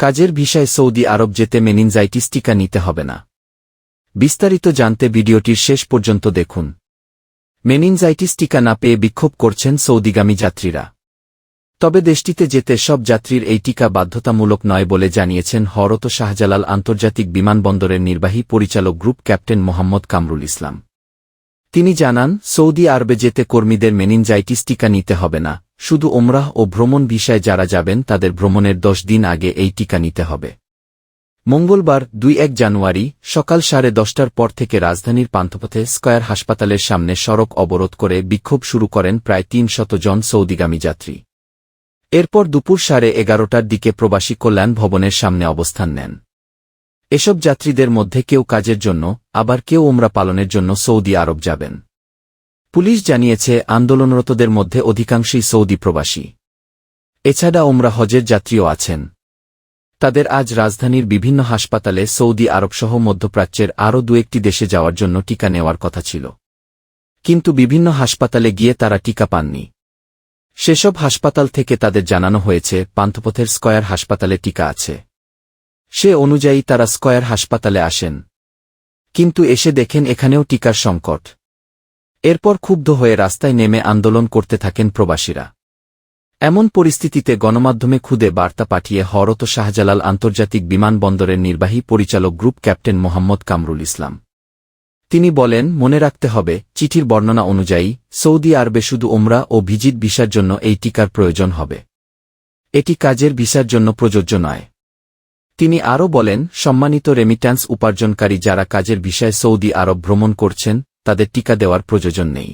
কাজের ভিসায় সৌদি আরব যেতে মেনিনজাইটিস টিকা নিতে হবে না। বিস্তারিত জানতে ভিডিওটির শেষ পর্যন্ত দেখুন। মেনিনজাইটিস টিকা না পেয়ে বিক্ষোভ করছেন সৌদিগামী যাত্রীরা। তবে দেশটিতে যেতে সব যাত্রীর এই টিকা বাধ্যতামূলক নয় বলে জানিয়েছেন হযরত শাহজালাল আন্তর্জাতিক বিমানবন্দরের নির্বাহী পরিচালক গ্রুপ ক্যাপ্টেন মোহাম্মদ কামরুল ইসলাম। তিনি জানান, সৌদি আরবে যেতে কর্মীদের মেনিনজাইটিস টিকা নিতে হবে না, শুধু ওমরাহ ও ভ্রমণ ভিসায় যারা যাবেন তাদের ভ্রমণের 10 দিন আগে এই টিকা নিতে হবে। মঙ্গলবার 2 জানুয়ারি সকাল 10:30টার পর থেকে রাজধানীর পান্থপথে স্কয়ার হাসপাতালের সামনে সড়ক অবরোধ করে বিক্ষোভ শুরু করেন প্রায় 300 জন সৌদিগামী যাত্রী। এরপর দুপুর 11:30টার দিকে প্রবাসী কল্যাণ ভবনের সামনে অবস্থান নেন। এসব যাত্রীদের মধ্যে কেউ কাজের জন্য, আবার কেউ ওমরা পালনের জন্য সৌদি আরব যাবেন। পুলিশ জানিয়েছে, আন্দোলনরতদের মধ্যে অধিকাংশই সৌদি প্রবাসী। এছাড়া ওমরা হজের যাত্রীও আছেন। তাদের আজ রাজধানীর বিভিন্ন হাসপাতালে সৌদি আরবসহ মধ্যপ্রাচ্যের আরও 2-1টি দেশে যাওয়ার জন্য টিকা নেওয়ার কথা ছিল, কিন্তু বিভিন্ন হাসপাতালে গিয়ে তারা টিকা পাননি। সেসব হাসপাতাল থেকে তাদের জানানো হয়েছে পান্থপথের স্কয়ার হাসপাতালে টিকা আছে। সে অনুযায়ী তারা স্কয়ার হাসপাতালে আসেন, কিন্তু এসে দেখেন এখানেও টিকার সংকট। এরপর ক্ষুব্ধ হয়ে রাস্তায় নেমে আন্দোলন করতে থাকেন প্রবাসীরা। এমন পরিস্থিতিতে গণমাধ্যমে খুদে বার্তা পাঠিয়ে হযরত শাহজালাল আন্তর্জাতিক বিমানবন্দরের নির্বাহী পরিচালক গ্রুপ ক্যাপ্টেন মোহাম্মদ কামরুল ইসলাম। তিনি বলেন, মনে রাখতে হবে, চিঠির বর্ণনা অনুযায়ী সৌদি আরবে শুধু ওমরা ও ভিজিট ভিসার জন্য এই টিকার প্রয়োজন হবে। এটি কাজের ভিসার জন্য প্রযোজ্য নয়। তিনি আরও বলেন, সম্মানিত রেমিট্যান্স উপার্জনকারী যারা কাজের ভিসায় সৌদি আরব ভ্রমণ করছেন তাদের টিকা দেওয়ার প্রয়োজন নেই।